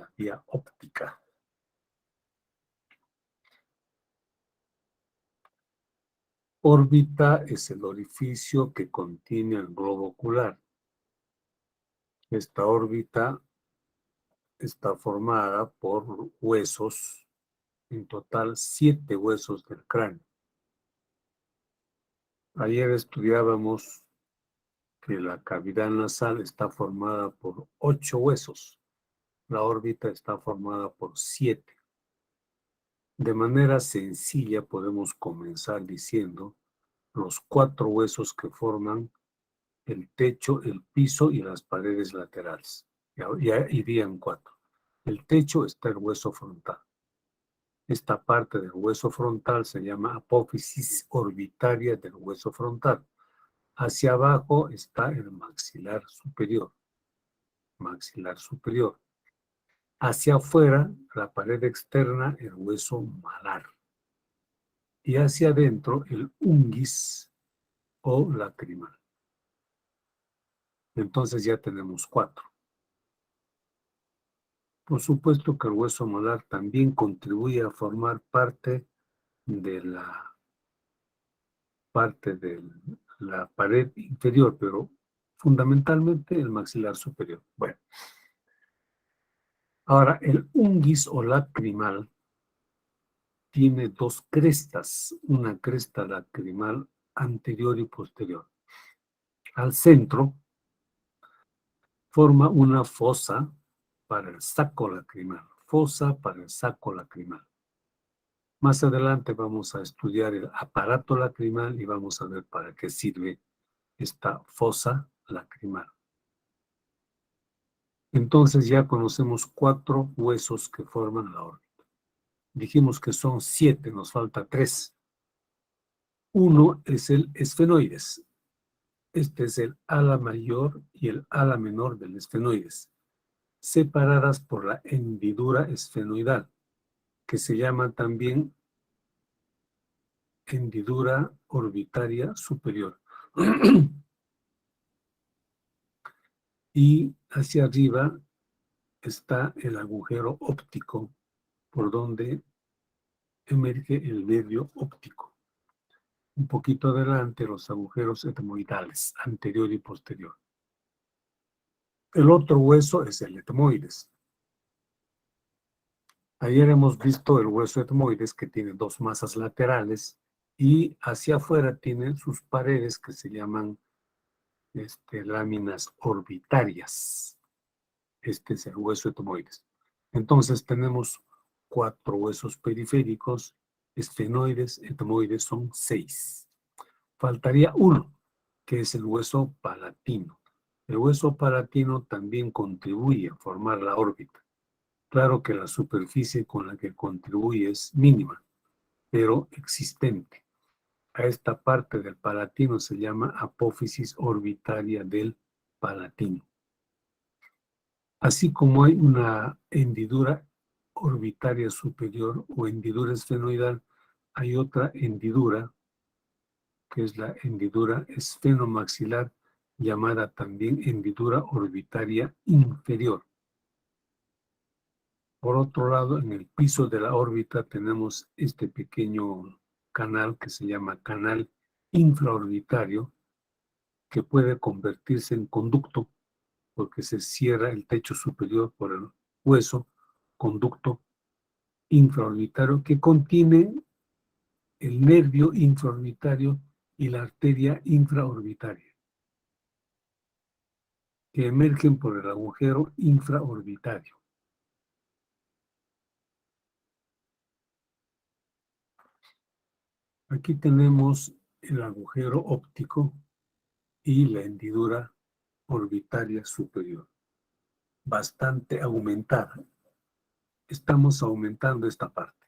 la vía óptica. Órbita es el orificio que contiene el globo ocular. Esta órbita está formada por huesos, en total 7 huesos del cráneo. Ayer estudiábamos que la cavidad nasal está formada por 8 huesos. La órbita está formada por 7. De manera sencilla podemos comenzar diciendo los 4 huesos que forman el techo, el piso y las paredes laterales. Ya irían 4. El techo está el hueso frontal. Esta parte del hueso frontal se llama apófisis orbitaria del hueso frontal. Hacia abajo está el maxilar superior. Maxilar superior. Hacia afuera, la pared externa, el hueso malar. Y hacia adentro, el unguis o lacrimal. Entonces ya tenemos 4. Por supuesto que el hueso malar también contribuye a formar parte de la pared inferior, pero fundamentalmente el maxilar superior. Bueno, ahora el unguis o lacrimal tiene 2 crestas, una cresta lacrimal anterior y posterior. Al centro forma una fosa para el saco lacrimal, fosa para el saco lacrimal. Más adelante vamos a estudiar el aparato lacrimal y vamos a ver para qué sirve esta fosa lacrimal. Entonces ya conocemos 4 huesos que forman la órbita. Dijimos que son 7, nos falta 3. Uno es el esfenoides. Este es el ala mayor y el ala menor del esfenoides, separadas por la hendidura esfenoidal, que se llama también hendidura orbitaria superior. Y hacia arriba está el agujero óptico, por donde emerge el nervio óptico. Un poquito adelante los agujeros etmoidales, anterior y posterior. El otro hueso es el etmoides. Ayer hemos visto el hueso etmoides que tiene 2 masas laterales y hacia afuera tiene sus paredes que se llaman láminas orbitarias. Este es el hueso etmoides. Entonces tenemos 4 huesos periféricos, esfenoides, etmoides, son 6. Faltaría uno, que es el hueso palatino. El hueso palatino también contribuye a formar la órbita. Claro que la superficie con la que contribuye es mínima, pero existente. A esta parte del palatino se llama apófisis orbitaria del palatino. Así como hay una hendidura orbitaria superior o hendidura esfenoidal, hay otra hendidura, que es la hendidura esfenomaxilar, llamada también hendidura orbitaria inferior. Por otro lado, en el piso de la órbita tenemos este pequeño canal que se llama canal infraorbitario, que puede convertirse en conducto porque se cierra el techo superior por el hueso, conducto infraorbitario, que contiene el nervio infraorbitario y la arteria infraorbitaria, que emergen por el agujero infraorbitario. Aquí tenemos el agujero óptico y la hendidura orbitaria superior, bastante aumentada. Estamos aumentando esta parte.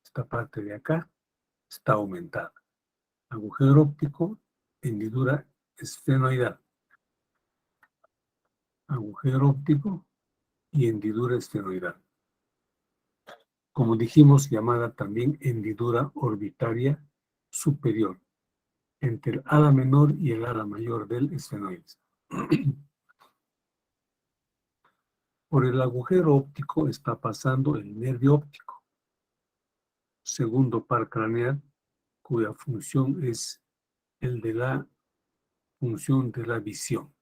Esta parte de acá está aumentada. Agujero óptico, hendidura esfenoidal. Agujero óptico y hendidura esfenoidal. Como dijimos, llamada también hendidura orbitaria superior, entre el ala menor y el ala mayor del esfenoides. Por el agujero óptico está pasando el nervio óptico, segundo par craneal, cuya función es el de la función de la visión.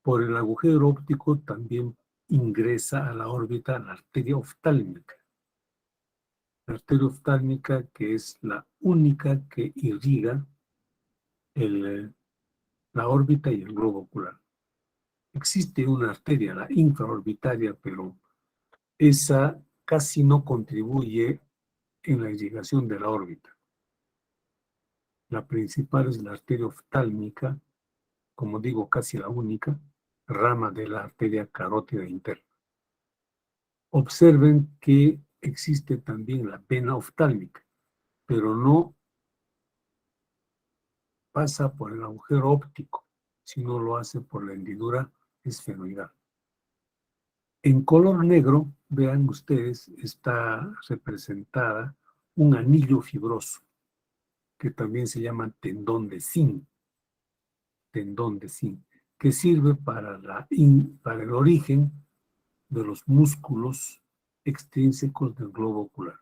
Por el agujero óptico también ingresa a la órbita la arteria oftálmica. La arteria oftálmica, que es la única que irriga la órbita y el globo ocular. Existe una arteria, la infraorbitaria, pero esa casi no contribuye en la irrigación de la órbita. La principal es la arteria oftálmica, como digo, casi la única rama de la arteria carótida interna. Observen que existe también la vena oftálmica, pero no pasa por el agujero óptico, sino lo hace por la hendidura esfenoidal. En color negro, vean ustedes, está representada un anillo fibroso, que también se llama tendón de zinc, que sirve para el origen de los músculos extrínsecos del globo ocular.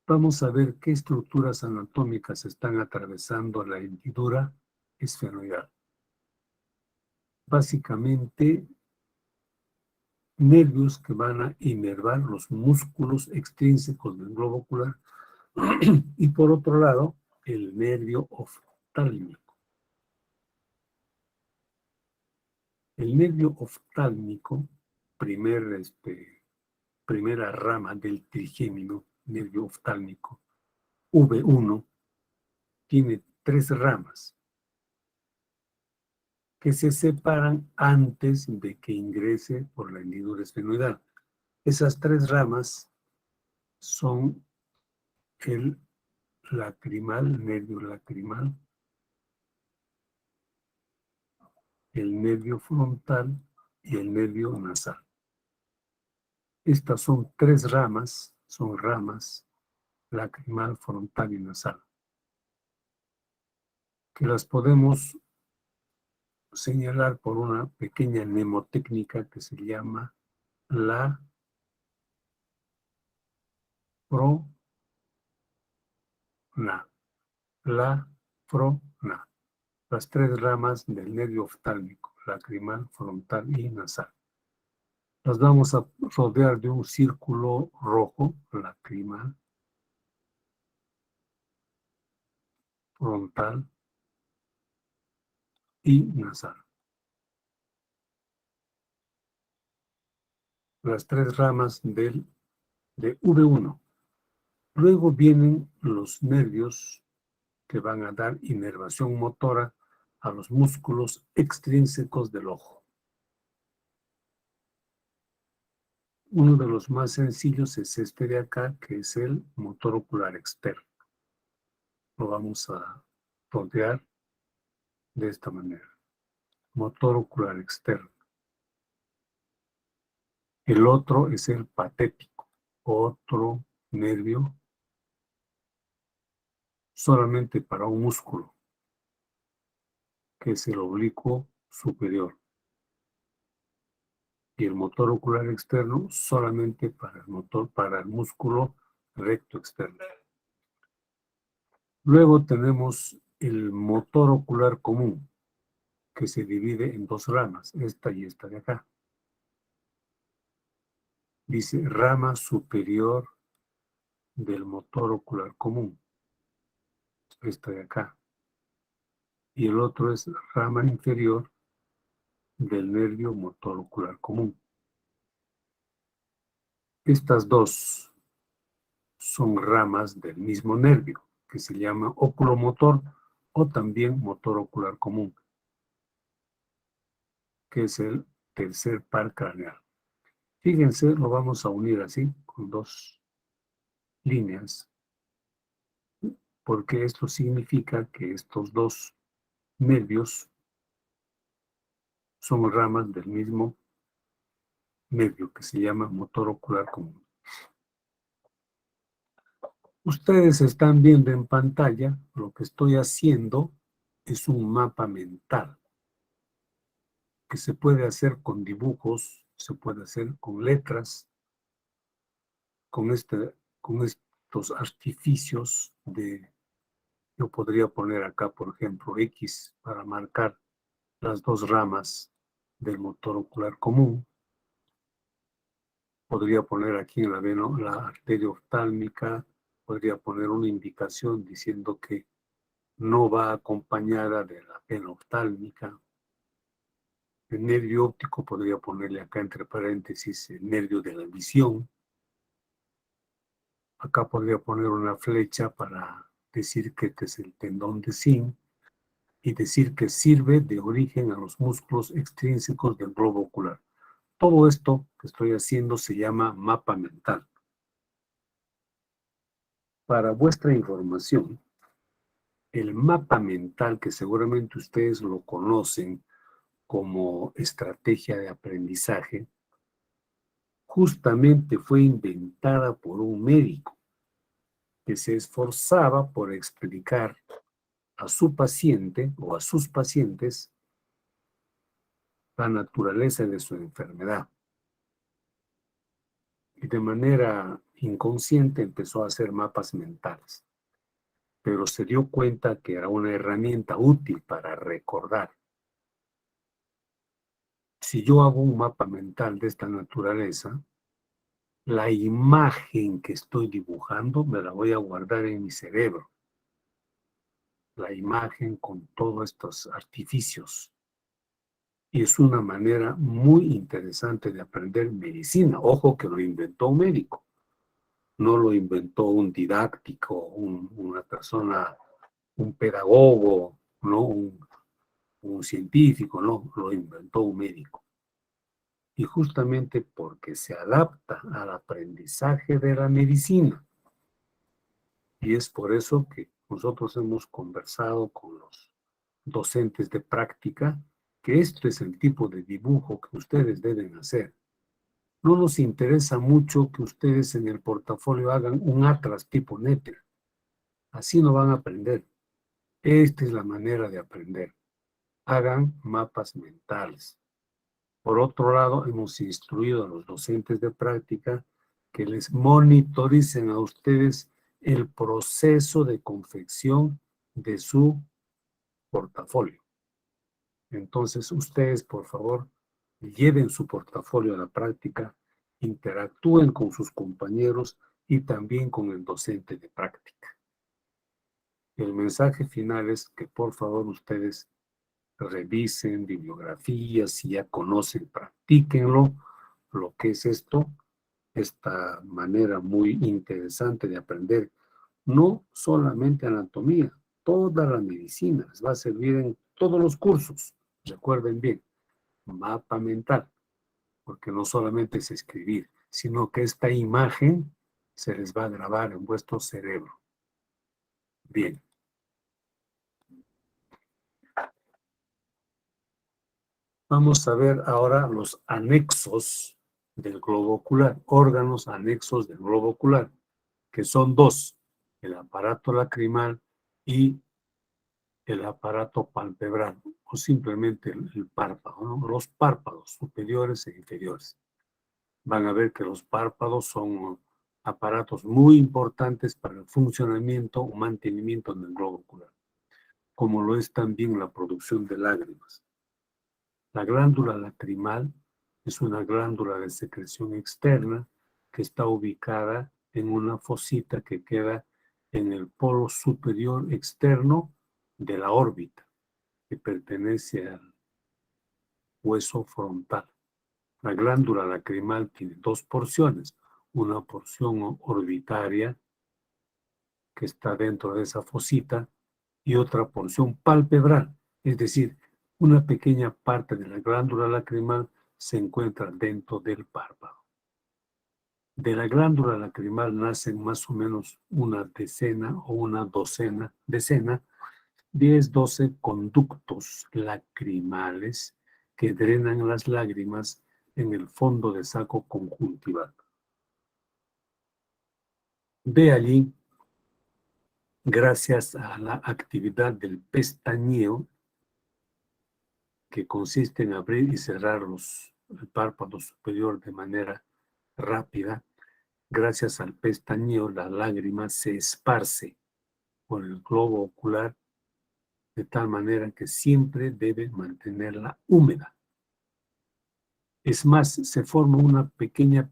Vamos a ver qué estructuras anatómicas están atravesando la hendidura esfenoidal. Básicamente, nervios que van a inervar los músculos extrínsecos del globo ocular y por otro lado, el nervio oftálmico. El nervio oftálmico, primera rama del trigémino, nervio oftálmico, V1, tiene 3 ramas que se separan antes de que ingrese por la hendidura esfenoidal. Esas 3 ramas son el lacrimal, nervio lacrimal, el nervio frontal y el nervio nasal. Estas son 3 ramas, son ramas lacrimal, frontal y nasal, que las podemos señalar por una pequeña mnemotécnica que se llama la prona, la prona, las 3 ramas del nervio oftálmico, lacrimal, frontal y nasal. Las vamos a rodear de un círculo rojo, lacrimal, frontal y nasal. Las 3 ramas de V1. Luego vienen los nervios que van a dar inervación motora a los músculos extrínsecos del ojo. Uno de los más sencillos es este de acá, que es el motor ocular externo. Lo vamos a rodear de esta manera. Motor ocular externo. El otro es el patético, otro nervio solamente para un músculo, que es el oblicuo superior. Y el motor ocular externo solamente para el músculo recto externo. Luego tenemos el motor ocular común, que se divide en 2 ramas, esta y esta de acá. Dice rama superior del motor ocular común, esta de acá. Y el otro es rama inferior del nervio motor ocular común. Estas 2 son ramas del mismo nervio, que se llama oculomotor o también motor ocular común, que es el tercer par craneal. Fíjense, lo vamos a unir así, con 2 líneas, porque esto significa que estos 2 nervios son ramas del mismo nervio, que se llama motor ocular común. Ustedes están viendo en pantalla, lo que estoy haciendo es un mapa mental. que se puede hacer con dibujos, se puede hacer con letras, con estos artificios de, yo podría poner acá, por ejemplo, X para marcar las dos ramas del motor ocular común. Podría poner aquí en la arteria oftálmica, podría poner una indicación diciendo que no va acompañada de la vena oftálmica. El nervio óptico podría ponerle acá entre paréntesis el nervio de la visión. Acá podría poner una flecha para decir que este es el tendón de Zinc y decir que sirve de origen a los músculos extrínsecos del globo ocular. Todo esto que estoy haciendo se llama mapa mental. Para vuestra información, el mapa mental, que seguramente ustedes lo conocen como estrategia de aprendizaje, justamente fue inventada por un médico que se esforzaba por explicar a su paciente o a sus pacientes la naturaleza de su enfermedad. Y de manera inconsciente empezó a hacer mapas mentales, pero se dio cuenta que era una herramienta útil para recordar. Si yo hago un mapa mental de esta naturaleza, la imagen que estoy dibujando me la voy a guardar en mi cerebro. La imagen con todos estos artificios. Y es una manera muy interesante de aprender medicina. Ojo que lo inventó un médico, no lo inventó un didáctico, una persona, un pedagogo, no un científico, no, lo inventó un médico. Y justamente porque se adapta al aprendizaje de la medicina. Y es por eso que nosotros hemos conversado con los docentes de práctica que esto es el tipo de dibujo que ustedes deben hacer. No nos interesa mucho que ustedes en el portafolio hagan un atlas tipo Netter. Así no van a aprender. Esta es la manera de aprender. Hagan mapas mentales. Por otro lado, hemos instruido a los docentes de práctica que les monitoricen a ustedes el proceso de confección de su portafolio. Entonces, ustedes, por favor, lleven su portafolio a la práctica, interactúen con sus compañeros y también con el docente de práctica. El mensaje final es que, por favor, ustedes revisen bibliografías, si ya conocen, practíquenlo, lo que es esto, esta manera muy interesante de aprender, no solamente anatomía, toda la medicina, les va a servir en todos los cursos. Recuerden bien, mapa mental, porque no solamente es escribir, sino que esta imagen se les va a grabar en vuestro cerebro. Bien. Vamos a ver ahora los anexos del globo ocular, órganos anexos del globo ocular, que son dos, el aparato lacrimal y el aparato palpebral, o simplemente el párpado, ¿no? Los párpados superiores e inferiores. Van a ver que los párpados son aparatos muy importantes para el funcionamiento o mantenimiento del globo ocular, como lo es también la producción de lágrimas. La glándula lacrimal es una glándula de secreción externa que está ubicada en una fosita que queda en el polo superior externo de la órbita, que pertenece al hueso frontal. La glándula lacrimal tiene dos porciones, una porción orbitaria que está dentro de esa fosita y otra porción palpebral, es decir, una pequeña parte de la glándula lacrimal se encuentra dentro del párpado. De la glándula lacrimal nacen más o menos una decena o una decena, 10, 12 conductos lacrimales que drenan las lágrimas en el fondo de saco conjuntival. De allí, gracias a la actividad del pestañeo, que consiste en abrir y cerrar el párpado superior de manera rápida. Gracias al pestañeo, la lágrima se esparce por el globo ocular de tal manera que siempre debe mantenerla húmeda. Es más, se forma una pequeña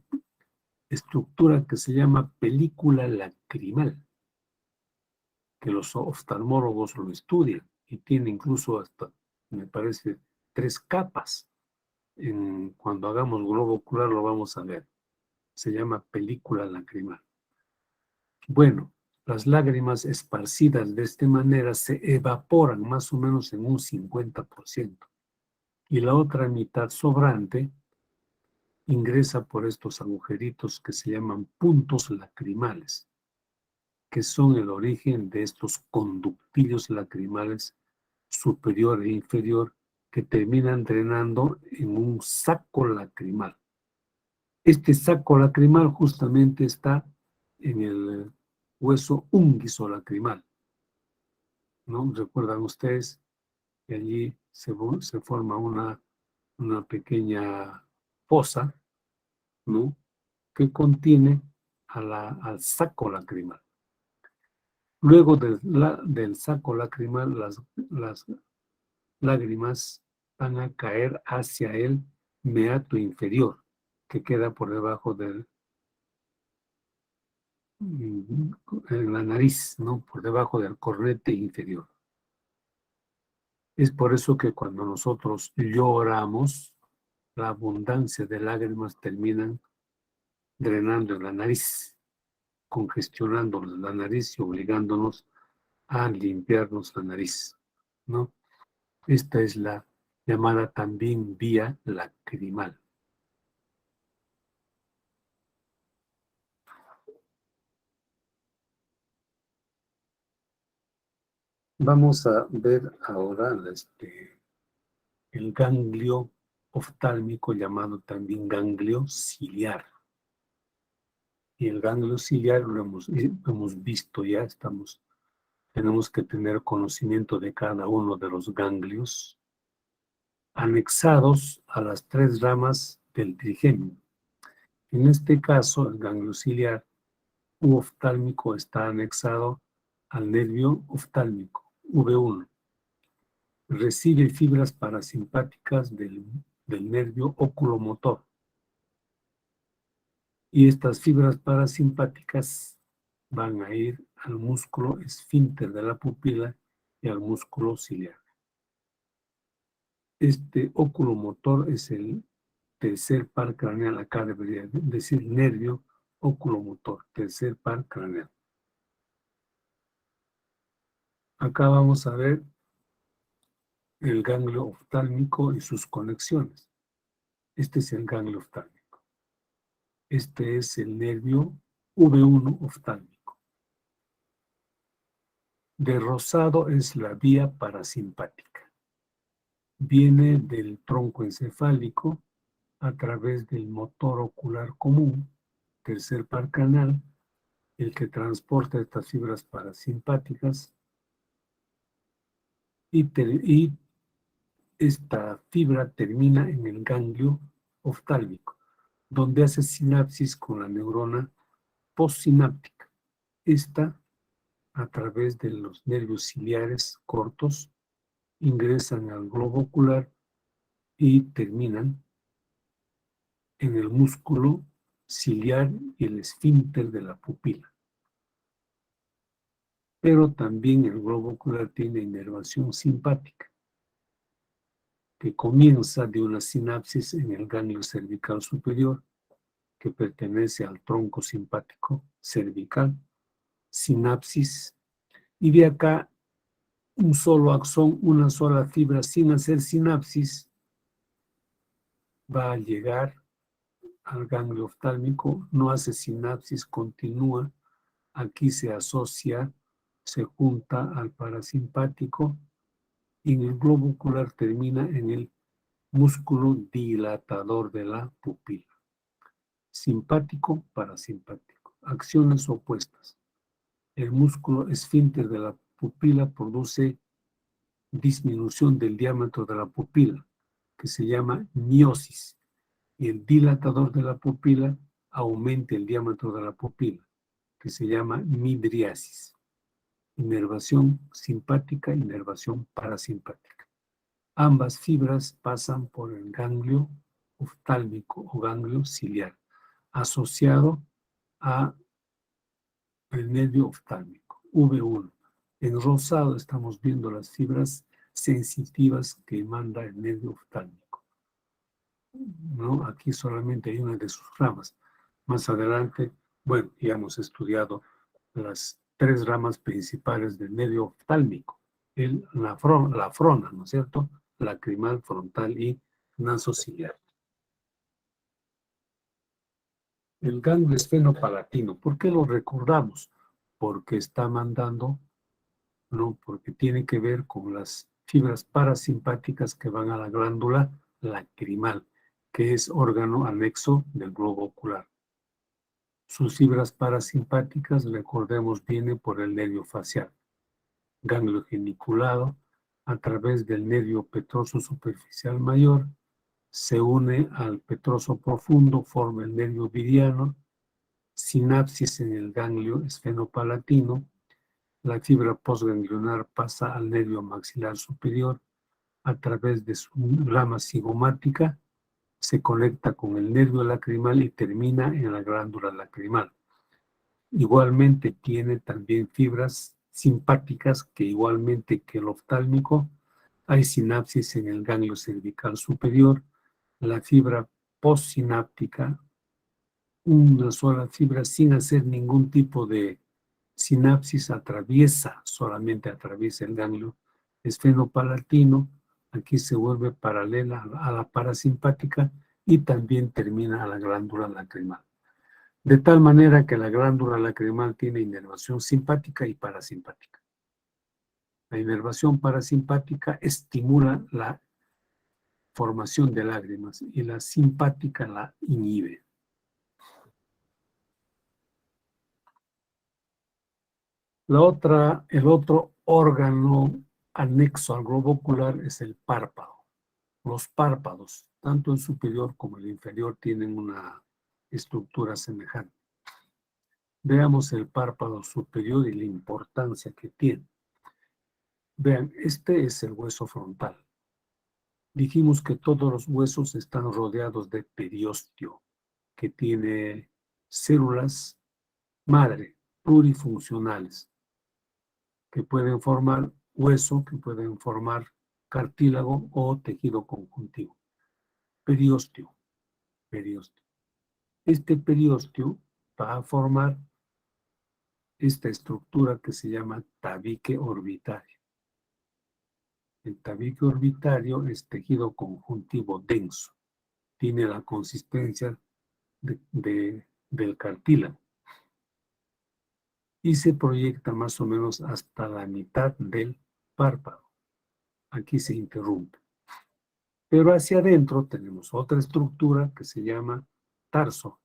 estructura que se llama película lacrimal, que los oftalmólogos lo estudian y tiene incluso hasta, me parece, 3 capas. Cuando hagamos globo ocular lo vamos a ver. Se llama película lacrimal. Bueno, las lágrimas esparcidas de esta manera se evaporan más o menos en un 50%. Y la otra mitad sobrante ingresa por estos agujeritos que se llaman puntos lacrimales, que son el origen de estos conductillos lacrimales superior e inferior que terminan drenando en un saco lacrimal. Este saco lacrimal justamente está en el hueso unguiso-lacrimal, ¿no? ¿Recuerdan ustedes que allí se forma una pequeña fosa, ¿no? Que contiene al saco lacrimal. Luego del saco lacrimal, las lágrimas van a caer hacia el meato inferior, que queda por debajo en la nariz, ¿no? Por debajo del cornete inferior. Es por eso que cuando nosotros lloramos, la abundancia de lágrimas terminan drenando en la nariz, congestionando la nariz y obligándonos a limpiarnos la nariz, ¿no? Esta es la llamada también vía lacrimal. Vamos a ver ahora el ganglio oftálmico, llamado también ganglio ciliar. Y el ganglio ciliar lo hemos visto ya, tenemos que tener conocimiento de cada uno de los ganglios anexados a las 3 ramas del trigemio. En este caso, el ganglio ciliar u oftálmico está anexado al nervio oftálmico, V1. Recibe fibras parasimpáticas del nervio oculomotor. Y estas fibras parasimpáticas van a ir al músculo esfínter de la pupila y al músculo ciliar. Este oculomotor es el tercer par craneal, acá debería decir nervio oculomotor, tercer par craneal. Acá vamos a ver el ganglio oftálmico y sus conexiones. Este es el ganglio oftálmico. Este es el nervio V1 oftálmico. De rosado es la vía parasimpática. Viene del tronco encefálico a través del motor ocular común, tercer par canal, el que transporta estas fibras parasimpáticas y esta fibra termina en el ganglio oftálmico, donde hace sinapsis con la neurona postsináptica. Esta, a través de los nervios ciliares cortos, ingresan al globo ocular y terminan en el músculo ciliar y el esfínter de la pupila. Pero también el globo ocular tiene inervación simpática, que comienza de una sinapsis en el ganglio cervical superior, que pertenece al tronco simpático cervical, sinapsis, y de acá un solo axón, una sola fibra sin hacer sinapsis, va a llegar al ganglio oftálmico, no hace sinapsis, continúa, aquí se asocia, se junta al parasimpático y en el globo ocular termina en el músculo dilatador de la pupila. Simpático, parasimpático. Acciones opuestas. El músculo esfínter de la pupila produce disminución del diámetro de la pupila. que se llama miosis, y el dilatador de la pupila aumenta el diámetro de la pupila, que se llama midriasis. Inervación simpática, inervación parasimpática. Ambas fibras pasan por el ganglio oftálmico o ganglio ciliar, asociado a el nervio oftálmico, V1. En rosado estamos viendo las fibras sensitivas que manda el nervio oftálmico, ¿no? Aquí solamente hay una de sus ramas. Más adelante, bueno, ya hemos estudiado las tres ramas principales del nervio oftálmico, la frona, ¿no es cierto? Lacrimal, frontal y nasociliar. El ganglio esfenopalatino, ¿por qué lo recordamos? Porque está mandando, no, porque tiene que ver con las fibras parasimpáticas que van a la glándula lacrimal, que es órgano anexo del globo ocular. Sus fibras parasimpáticas, recordemos, vienen por el nervio facial, ganglio geniculado, a través del nervio petroso superficial mayor, se une al petroso profundo, forma el nervio viriano, sinapsis en el ganglio esfenopalatino, la fibra postganglionar pasa al nervio maxilar superior, a través de su rama cigomática, se conecta con el nervio lacrimal y termina en la glándula lacrimal. Igualmente tiene también fibras simpáticas que igualmente que el oftálmico, hay sinapsis en el ganglio cervical superior, la fibra postsináptica, una sola fibra sin hacer ningún tipo de sinapsis, solamente atraviesa el ganglio esfenopalatino, aquí se vuelve paralela a la parasimpática y también termina a la glándula lacrimal. De tal manera que la glándula lacrimal tiene inervación simpática y parasimpática. La inervación parasimpática estimula la formación de lágrimas y la simpática la inhibe. El otro órgano anexo al globo ocular es el párpado. Los párpados, tanto el superior como el inferior, tienen una estructura semejante. Veamos el párpado superior y la importancia que tiene. Vean, este es el hueso frontal. Dijimos que todos los huesos están rodeados de periósteo, que tiene células madre plurifuncionales, que pueden formar hueso, que pueden formar cartílago o tejido conjuntivo. Periósteo. Este periósteo va a formar esta estructura que se llama tabique orbitario. El tabique orbitario es tejido conjuntivo denso. Tiene la consistencia del cartílago. Y se proyecta más o menos hasta la mitad del párpado. Aquí se interrumpe. Pero hacia adentro tenemos otra estructura que se llama tarso.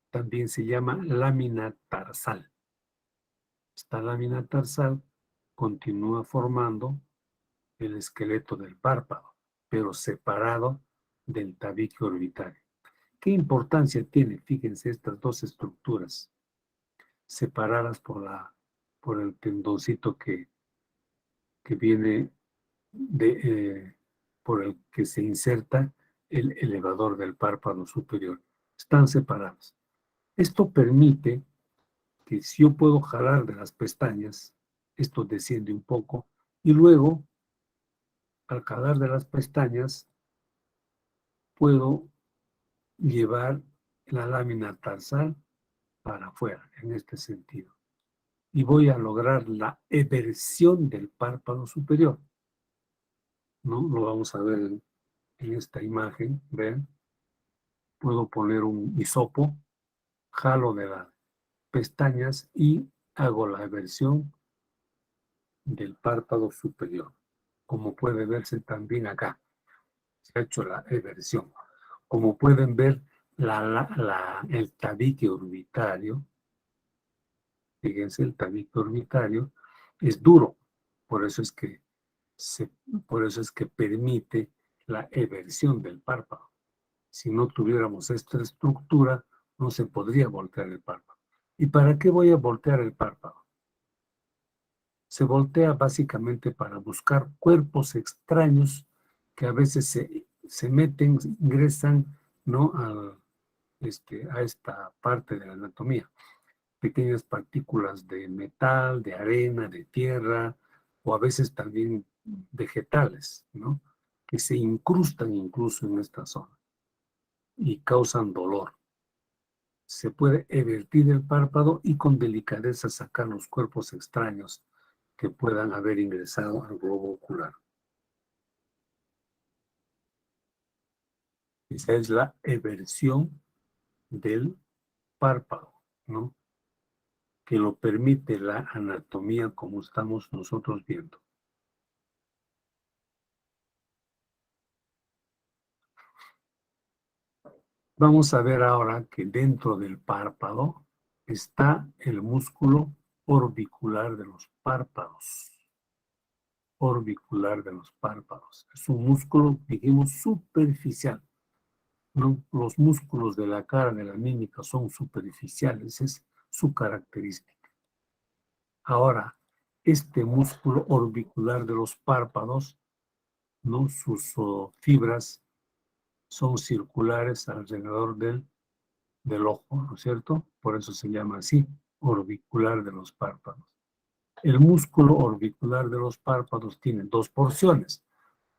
También se llama lámina tarsal. Esta lámina tarsal continúa formando el esqueleto del párpado, pero separado del tabique orbitario. ¿Qué importancia tiene? Fíjense estas dos estructuras separadas por el tendoncito que viene por el que se inserta el elevador del párpado superior. Están separados. Esto permite que si yo puedo jalar de las pestañas, esto desciende un poco, y luego, al jalar de las pestañas, puedo llevar la lámina tarsal para afuera, en este sentido. Y voy a lograr la eversión del párpado superior, ¿no? Lo vamos a ver en esta imagen, vean. Puedo poner un hisopo, jalo de las pestañas y hago la eversión del párpado superior. Como puede verse también acá, se ha hecho la eversión. Como pueden ver, el tabique orbitario, fíjense, el tabique orbitario es duro, por eso es que, por eso es que permite la eversión del párpado. Si no tuviéramos esta estructura, no se podría voltear el párpado. ¿Y para qué voy a voltear el párpado? Se voltea básicamente para buscar cuerpos extraños que a veces se meten, ingresan, ¿no? A esta parte de la anatomía. Pequeñas partículas de metal, de arena, de tierra, o a veces también vegetales, ¿no? Que se incrustan incluso en esta zona y causan dolor. Se puede evertir el párpado y con delicadeza sacar los cuerpos extraños que puedan haber ingresado al globo ocular. Esa es la eversión del párpado, ¿no? Que lo permite la anatomía como estamos nosotros viendo. Vamos a ver ahora que dentro del párpado está el músculo orbicular de los párpados. Orbicular de los párpados. Es un músculo, dijimos, superficial. ¿No? Los músculos de la cara, de la mímica, son superficiales, es su característica. Ahora, este músculo orbicular de los párpados, ¿no? Sus fibras son circulares alrededor del ojo, ¿no es cierto? Por eso se llama así, orbicular de los párpados. El músculo orbicular de los párpados tiene dos porciones.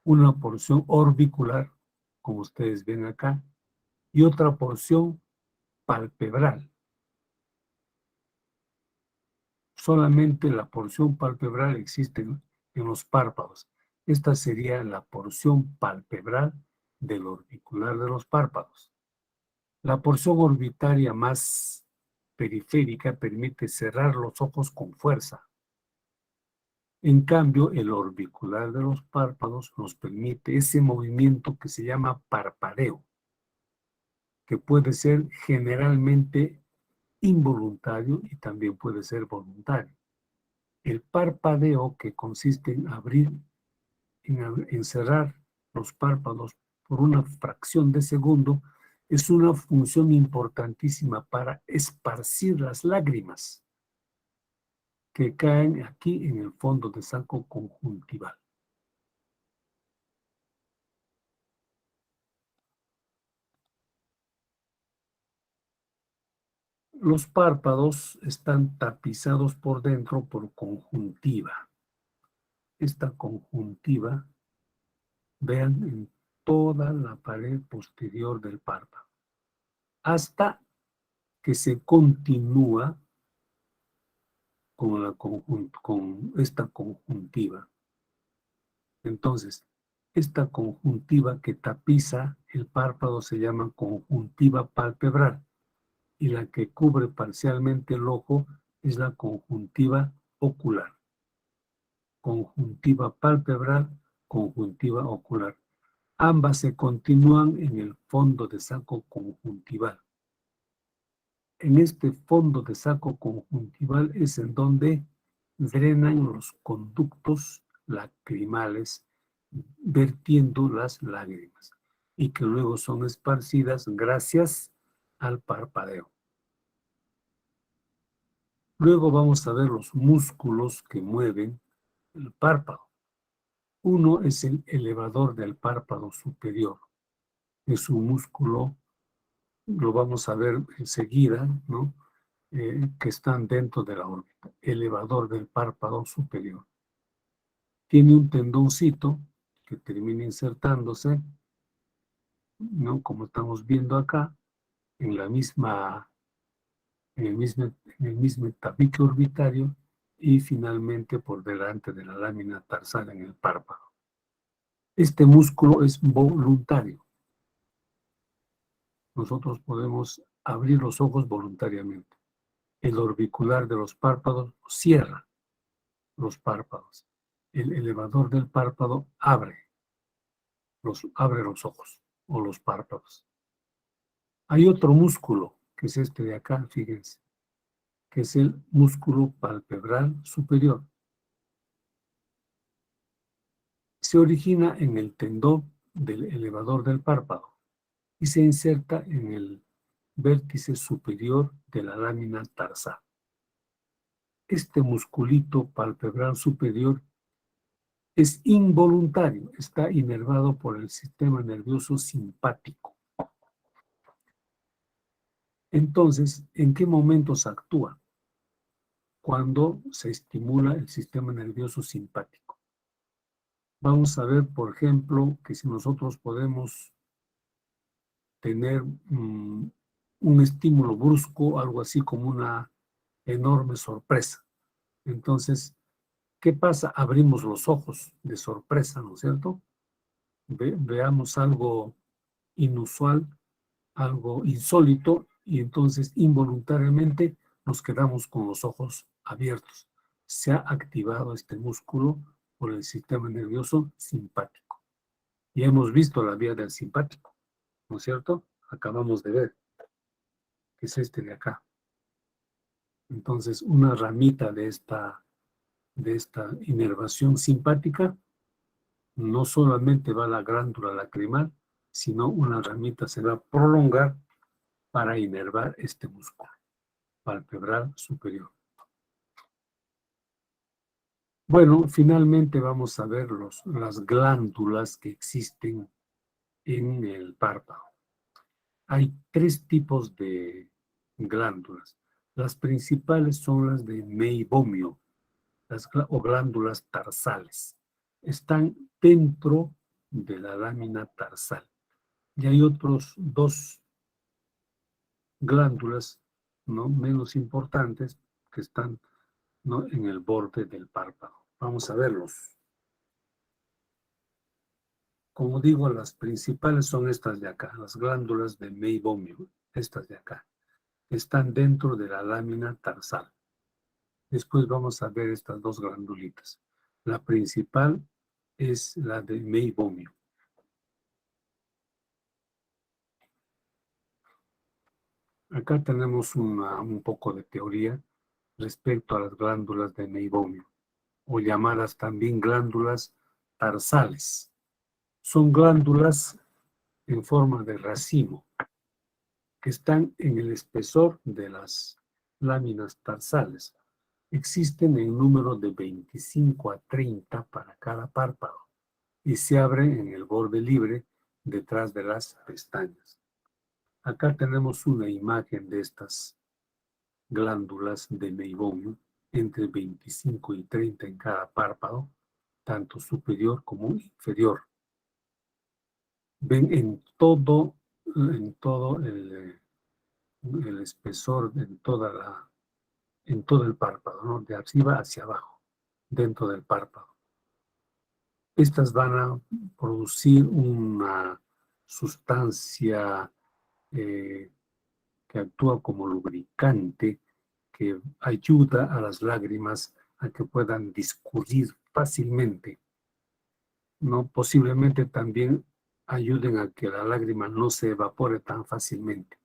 Una porción orbicular, como ustedes ven acá, y otra porción palpebral. Solamente la porción palpebral existe en los párpados. Esta sería la porción palpebral del orbicular de los párpados. La porción orbitaria más periférica permite cerrar los ojos con fuerza. En cambio, el orbicular de los párpados nos permite ese movimiento que se llama parpadeo, que puede ser generalmente involuntario y también puede ser voluntario. El parpadeo, que consiste en abrir, en cerrar los párpados por una fracción de segundo, es una función importantísima para esparcir las lágrimas que caen aquí en el fondo de saco conjuntival. Los párpados están tapizados por dentro por conjuntiva. Esta conjuntiva, vean, en toda la pared posterior del párpado, hasta que se continúa con esta conjuntiva. Entonces, esta conjuntiva que tapiza el párpado se llama conjuntiva palpebral y la que cubre parcialmente el ojo es la conjuntiva ocular. Conjuntiva palpebral, conjuntiva ocular. Ambas se continúan en el fondo de saco conjuntival. En este fondo de saco conjuntival es en donde drenan los conductos lacrimales, vertiendo las lágrimas, y que luego son esparcidas gracias al parpadeo. Luego vamos a ver los músculos que mueven el párpado. Uno es el elevador del párpado superior. Es un músculo, lo vamos a ver enseguida, ¿no? Que están dentro de la órbita. Elevador del párpado superior. Tiene un tendoncito que termina insertándose, ¿no? Como estamos viendo acá, en la misma, en el mismo tabique orbitario y finalmente por delante de la lámina tarsal en el párpado. Este músculo es voluntario. Nosotros podemos abrir los ojos voluntariamente. El orbicular de los párpados cierra los párpados. El elevador del párpado abre los ojos o los párpados. Hay otro músculo, que es este de acá, fíjense, que es el músculo palpebral superior. Se origina en el tendón del elevador del párpado y se inserta en el vértice superior de la lámina tarsal. Este musculito palpebral superior es involuntario, está inervado por el sistema nervioso simpático. Entonces, ¿en qué momentos actúa? Cuando se estimula el sistema nervioso simpático. Vamos a ver, por ejemplo, que si nosotros podemos tener un estímulo brusco, algo así como una enorme sorpresa. Entonces, ¿qué pasa? Abrimos los ojos de sorpresa, ¿no es cierto? Veamos algo inusual, algo insólito, y entonces involuntariamente nos quedamos con los ojos abiertos. Se ha activado este músculo por el sistema nervioso simpático. Y hemos visto la vía del simpático, ¿no es cierto? Acabamos de ver, que es este de acá. Entonces, una ramita de esta inervación simpática no solamente va a la glándula lacrimal, sino una ramita se va a prolongar para inervar este músculo palpebral superior. Bueno, finalmente vamos a ver las glándulas que existen en el párpado. Hay 3 tipos de glándulas. Las principales son las de meibomio, o glándulas tarsales. Están dentro de la lámina tarsal. Y hay otros 2 glándulas, ¿no?, menos importantes que están, ¿no?, en el borde del párpado. Vamos a verlos. Como digo, las principales son estas de acá, las glándulas de meibomio, estas de acá. Están dentro de la lámina tarsal. Después vamos a ver estas 2 glandulitas. La principal es la de meibomio. Acá tenemos un poco de teoría respecto a las glándulas de meibomio, o llamadas también glándulas tarsales. Son glándulas en forma de racimo que están en el espesor de las láminas tarsales. Existen en número de 25 a 30 para cada párpado y se abren en el borde libre detrás de las pestañas. Acá tenemos una imagen de estas glándulas de meibomio, entre 25 y 30 en cada párpado, tanto superior como inferior. Ven en todo el espesor, en todo el párpado, ¿no?, de arriba hacia abajo, dentro del párpado. Estas van a producir una sustancia que actúa como lubricante, que ayuda a las lágrimas a que puedan discurrir fácilmente, ¿no? Posiblemente también ayuden a que la lágrima no se evapore tan fácilmente.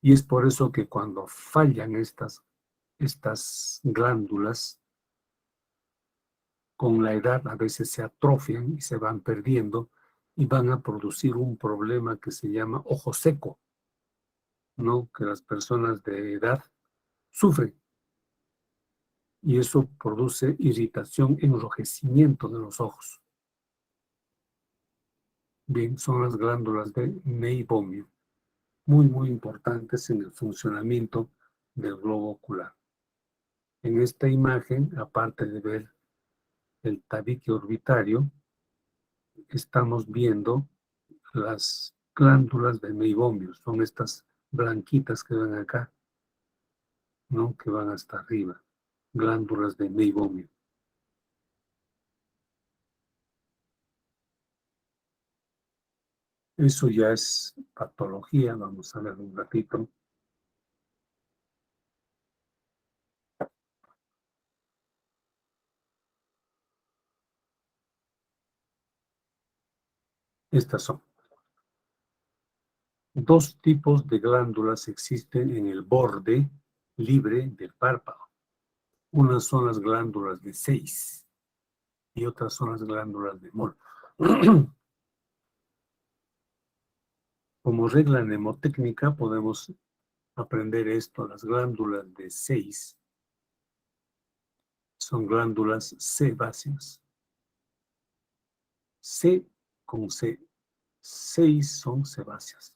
Y es por eso que cuando fallan estas glándulas, con la edad a veces se atrofian y se van perdiendo y van a producir un problema que se llama ojo seco, ¿no?, que las personas de edad sufren. Y eso produce irritación, enrojecimiento de los ojos. Bien, son las glándulas de meibomio, muy importantes en el funcionamiento del globo ocular. En esta imagen, aparte de ver el tabique orbitario, estamos viendo las glándulas de meibomio. Son estas blanquitas que ven acá, ¿no?, que van hasta arriba, glándulas de meibomio. Eso ya es patología, vamos a ver un ratito. Estas son 2 tipos de glándulas existen en el borde libre del párpado. Unas son las glándulas de Sayce y otras son las glándulas de Moll. Como regla mnemotécnica podemos aprender esto. Las glándulas de 6 son glándulas sebáceas. C con C. 6 son sebáceas,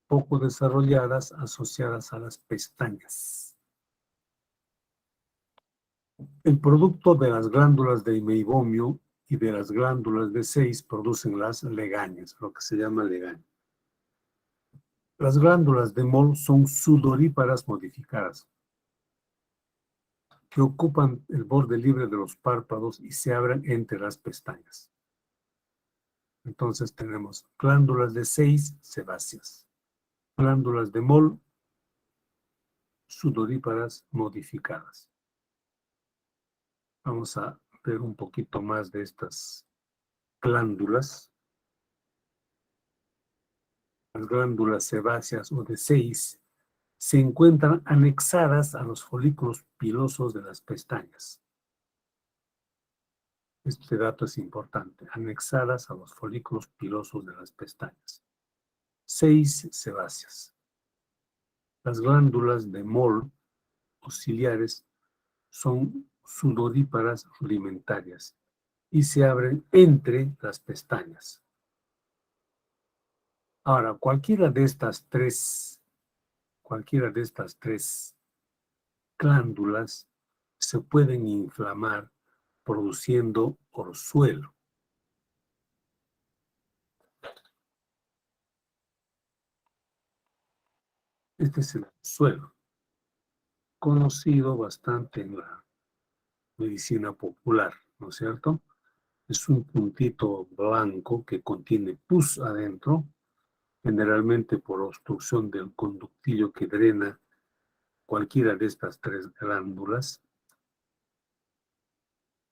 poco desarrolladas, asociadas a las pestañas. El producto de las glándulas de meibomio y de las glándulas de 6 producen las legañas, lo que se llama legaña. Las glándulas de Moll son sudoríparas modificadas, que ocupan el borde libre de los párpados y se abren entre las pestañas. Entonces tenemos glándulas de 6 sebáceas, glándulas de Moll sudoríparas modificadas. Vamos a ver un poquito más de estas glándulas. Las glándulas sebáceas o de 6 se encuentran anexadas a los folículos pilosos de las pestañas. Este dato es importante, anexadas a los folículos pilosos de las pestañas. 6 sebáceas. Las glándulas de Moll o ciliares son sudoríparas rudimentarias y se abren entre las pestañas. Ahora, cualquiera de estas tres glándulas se pueden inflamar produciendo orzuelo. Este es el orzuelo, conocido bastante en la medicina popular, ¿no es cierto? Es un puntito blanco que contiene pus adentro, generalmente por obstrucción del conductillo que drena cualquiera de estas tres glándulas.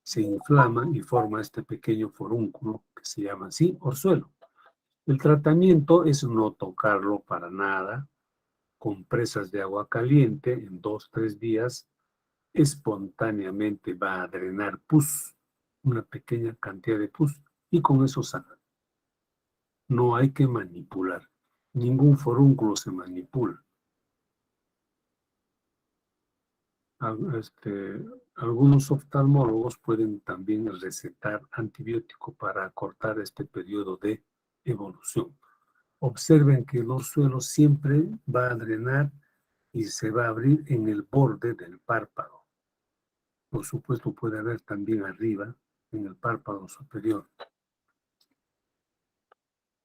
Se inflama y forma este pequeño forúnculo que se llama así orzuelo. El tratamiento es no tocarlo para nada, con presas de agua caliente en 2-3 días, espontáneamente va a drenar pus, una pequeña cantidad de pus, y con eso sana. No hay que manipular, ningún forúnculo se manipula. Algunos oftalmólogos pueden también recetar antibiótico para acortar este periodo de evolución. Observen que el orzuelo siempre va a drenar y se va a abrir en el borde del párpado. Por supuesto, puede haber también arriba, en el párpado superior.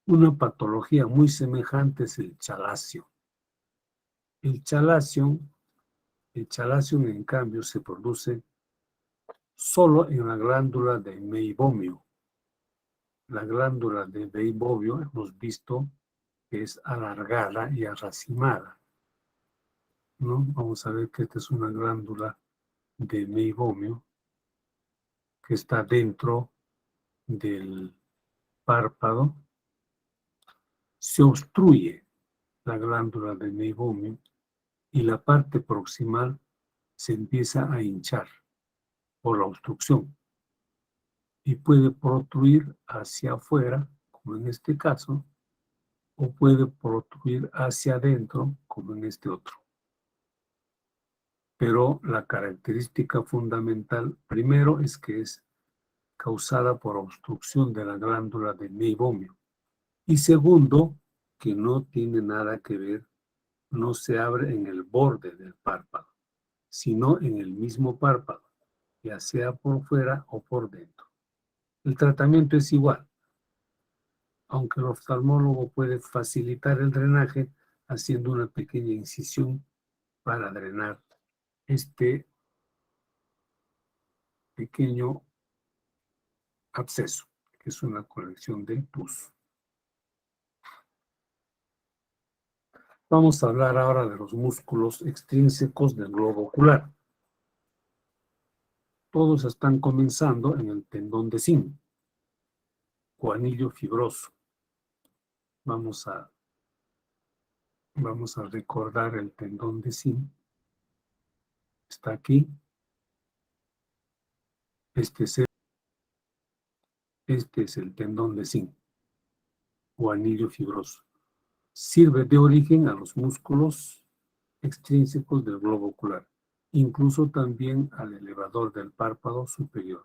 Una patología muy semejante es el chalacio. El chalacio, en cambio, se produce solo en la glándula de meibomio. La glándula de meibomio hemos visto que es alargada y arracimada, ¿no? Vamos a ver que esta es una glándula de meibomio que está dentro del párpado. Se obstruye la glándula de meibomio y la parte proximal se empieza a hinchar por la obstrucción y puede protruir hacia afuera, como en este caso, o puede protruir hacia adentro, como en este otro. Pero la característica fundamental, primero, es que es causada por obstrucción de la glándula de meibomio. Y segundo, que no tiene nada que ver, no se abre en el borde del párpado, sino en el mismo párpado, ya sea por fuera o por dentro. El tratamiento es igual, aunque el oftalmólogo puede facilitar el drenaje haciendo una pequeña incisión para drenar este pequeño absceso, que es una colección de pus. Vamos a hablar ahora de los músculos extrínsecos del globo ocular. Todos están comenzando en el tendón de zinc o anillo fibroso. Vamos a recordar el tendón de zinc. Está aquí. Este es el tendón de zinc o anillo fibroso. Sirve de origen a los músculos extrínsecos del globo ocular, incluso también al elevador del párpado superior.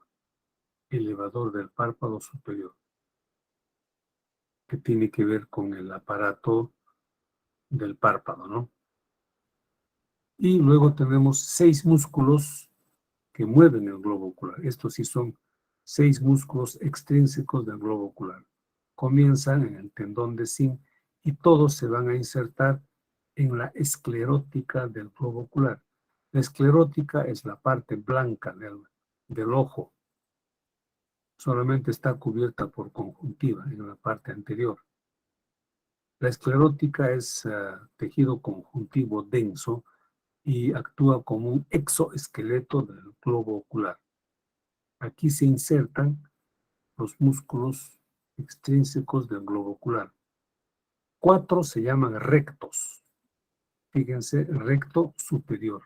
Elevador del párpado superior, que tiene que ver con el aparato del párpado, ¿no? Y luego tenemos 6 músculos que mueven el globo ocular. Estos sí son 6 músculos extrínsecos del globo ocular. Comienzan en el tendón de Zinc y todos se van a insertar en la esclerótica del globo ocular. La esclerótica es la parte blanca del ojo. Solamente está cubierta por conjuntiva en la parte anterior. La esclerótica es tejido conjuntivo denso y actúa como un exoesqueleto del globo ocular. Aquí se insertan los músculos extrínsecos del globo ocular. 4 se llaman rectos. Fíjense, recto superior.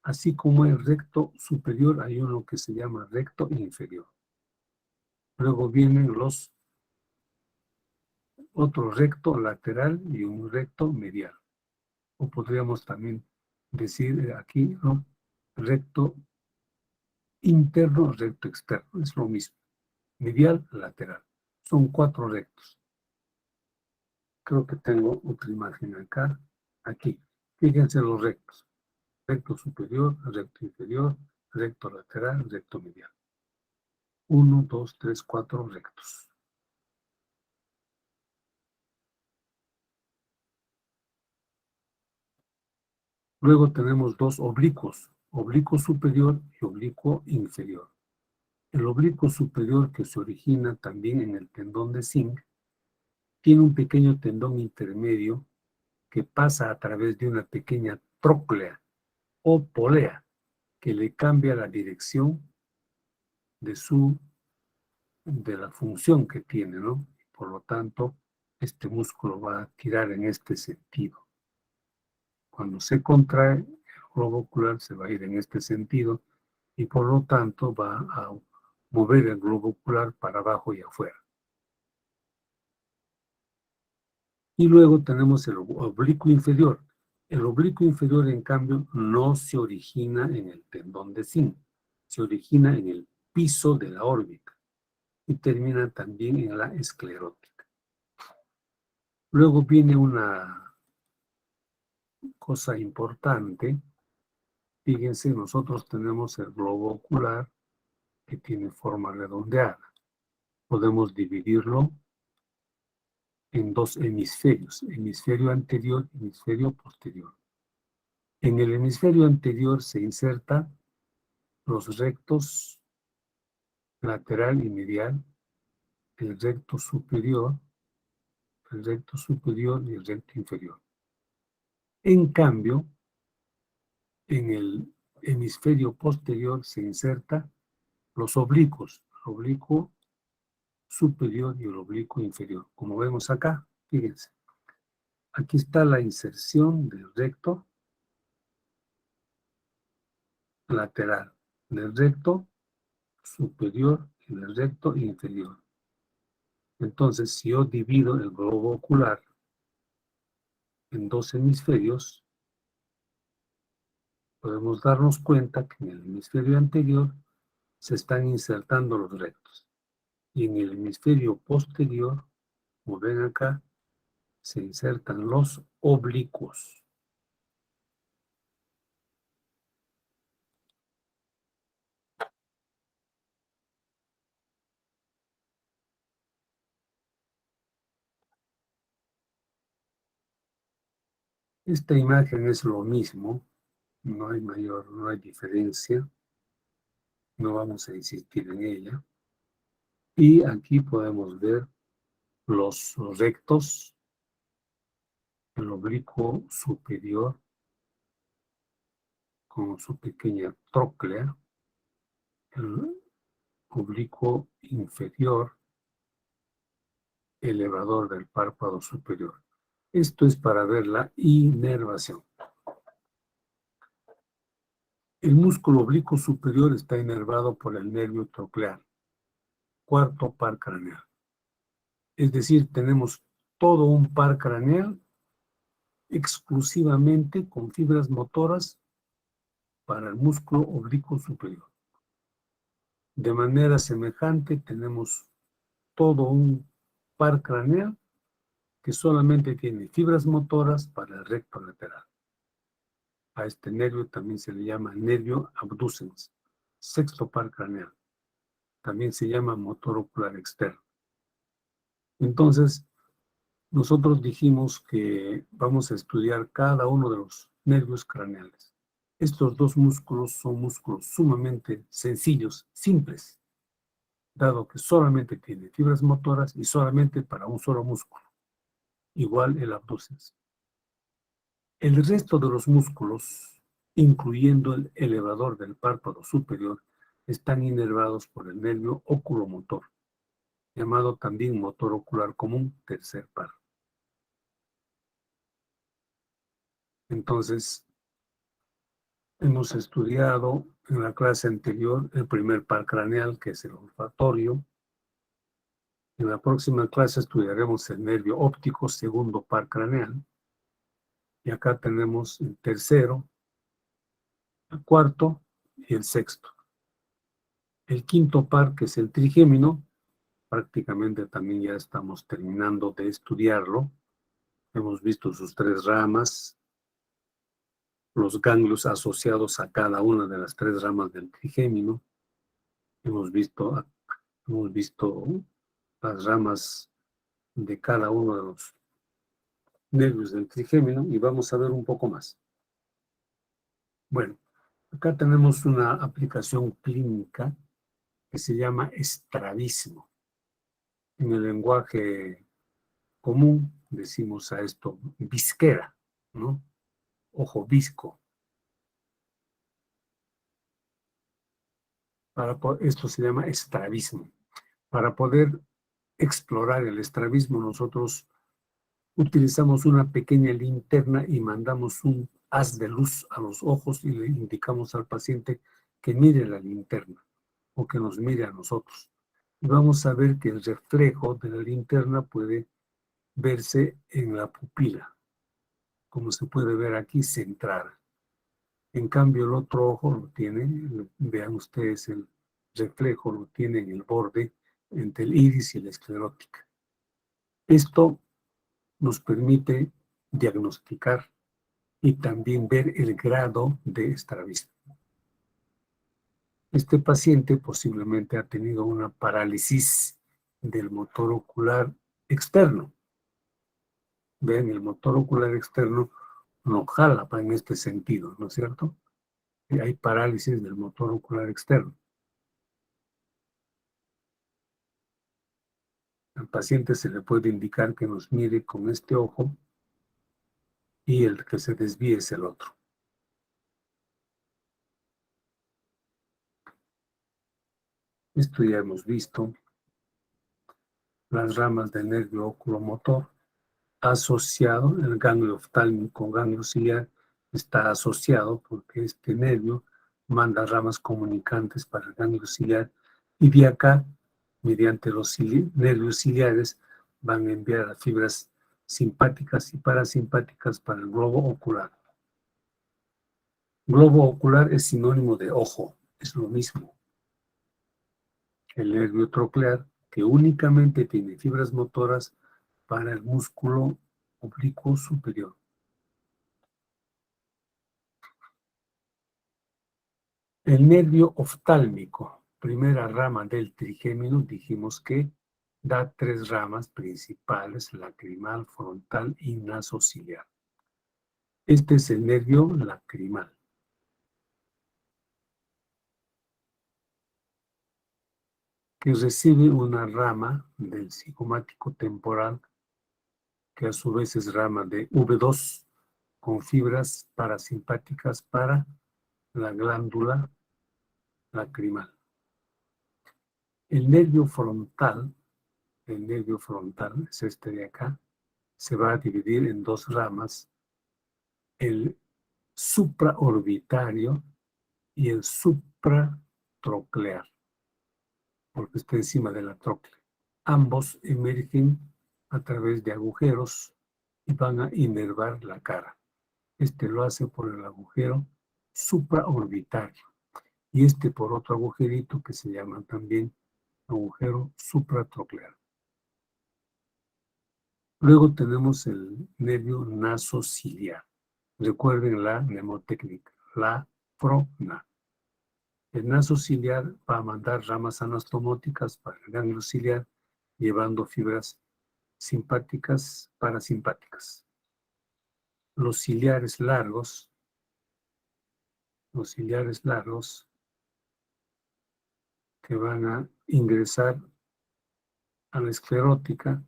Así como el recto superior, hay uno que se llama recto inferior. Luego vienen los otro recto lateral y un recto medial. O podríamos también decir aquí, ¿no? Recto interno, recto externo. Es lo mismo. Medial, lateral. Son 4 rectos. Creo que tengo otra imagen acá. Aquí. Fíjense los rectos. Recto superior, recto inferior, recto lateral, recto medial. 1, 2, 3, 4 rectos. Luego tenemos 2 oblicuos, oblicuo superior y oblicuo inferior. El oblicuo superior, que se origina también en el tendón de Zinc, tiene un pequeño tendón intermedio que pasa a través de una pequeña tróclea o polea que le cambia la dirección de la función que tiene, ¿no? Por lo tanto, este músculo va a girar en este sentido. Cuando se contrae, el globo ocular se va a ir en este sentido y por lo tanto va a mover el globo ocular para abajo y afuera. Y luego tenemos el oblicuo inferior. El oblicuo inferior, en cambio, no se origina en el tendón de Zinc, se origina en el piso de la órbita y termina también en la esclerótica. Luego viene una cosa importante. Fíjense, nosotros tenemos el globo ocular que tiene forma redondeada. Podemos dividirlo en 2 hemisferios, hemisferio anterior y hemisferio posterior. En el hemisferio anterior se insertan los rectos lateral y medial, el recto superior y el recto inferior. En cambio, en el hemisferio posterior se inserta los oblicuos, el oblicuo superior y el oblicuo inferior. Como vemos acá, fíjense, aquí está la inserción del recto lateral, del recto superior y del recto inferior. Entonces, si yo divido el globo ocular en 2 hemisferios, podemos darnos cuenta que en el hemisferio anterior se están insertando los rectos y en el hemisferio posterior, como ven acá, se insertan los oblicuos. Esta imagen es lo mismo, no hay diferencia, no vamos a insistir en ella. Y aquí podemos ver los rectos, el oblicuo superior con su pequeña tróclea, el oblicuo inferior, elevador del párpado superior. Esto es para ver la inervación. El músculo oblicuo superior está inervado por el nervio troclear, cuarto par craneal. Es decir, tenemos todo un par craneal exclusivamente con fibras motoras para el músculo oblicuo superior. De manera semejante tenemos todo un par craneal que solamente tiene fibras motoras para el recto lateral. A este nervio también se le llama nervio abducens, sexto par craneal. También se llama motor ocular externo. Entonces, nosotros dijimos que vamos a estudiar cada uno de los nervios craneales. Estos dos músculos son músculos sumamente sencillos, simples, dado que solamente tiene fibras motoras y solamente para un solo músculo, igual el abducens. El resto de los músculos, incluyendo el elevador del párpado superior, están inervados por el nervio oculomotor, llamado también motor ocular común, tercer par. Entonces, hemos estudiado en la clase anterior el primer par craneal, que es el olfatorio. En la próxima clase estudiaremos el nervio óptico, segundo par craneal. Y acá tenemos el tercero, el cuarto y el sexto. El quinto par, que es el trigémino, prácticamente también ya estamos terminando de estudiarlo. Hemos visto sus tres ramas, los ganglios asociados a cada una de las tres ramas del trigémino. Hemos visto las ramas de cada uno de los nervios del trigémino y vamos a ver un poco más. Bueno, acá tenemos una aplicación clínica que se llama estrabismo. En el lenguaje común decimos a esto visquera, ¿no? Ojo visco. Esto se llama estrabismo. Para poder explorar el estrabismo, nosotros utilizamos una pequeña linterna y mandamos un haz de luz a los ojos y le indicamos al paciente que mire la linterna o que nos mire a nosotros. Y vamos a ver que el reflejo de la linterna puede verse en la pupila, como se puede ver aquí, centrada. En cambio, el otro ojo lo tiene, vean ustedes el reflejo, lo tiene en el borde entre el iris y la esclerótica. Esto nos permite diagnosticar y también ver el grado de estrabismo. Este paciente posiblemente ha tenido una parálisis del motor ocular externo. Ven, el motor ocular externo no jala en este sentido, ¿no es cierto? Y hay parálisis del motor ocular externo. Al paciente se le puede indicar que nos mire con este ojo y el que se desvíe es el otro. Esto ya hemos visto. Las ramas del nervio oculomotor asociado, el ganglio oftálmico, ganglio ciliar, está asociado porque este nervio manda ramas comunicantes para el ganglio ciliar y de acá, mediante los nervios ciliares, van a enviar las fibras simpáticas y parasimpáticas para el globo ocular. Globo ocular es sinónimo de ojo, es lo mismo. El nervio troclear, que únicamente tiene fibras motoras para el músculo oblicuo superior. El nervio oftálmico, primera rama del trigémino, dijimos que da tres ramas principales, lacrimal, frontal y nasociliar. Este es el nervio lacrimal. Que recibe una rama del cigomático temporal, que a su vez es rama de V2, con fibras parasimpáticas para la glándula lacrimal. El nervio frontal es este de acá, se va a dividir en dos ramas, el supraorbitario y el supratroclear, porque está encima de la tróclea. Ambos emergen a través de agujeros y van a inervar la cara. Este lo hace por el agujero supraorbitario y este por otro agujerito que se llama también agujero supratroclear. Luego tenemos el nervio nasociliar. Recuerden la mnemotécnica, la prona. El naso ciliar va a mandar ramas anastomóticas para el ganglio ciliar, llevando fibras simpáticas, parasimpáticas. Los ciliares largos que van a ingresar a la esclerótica,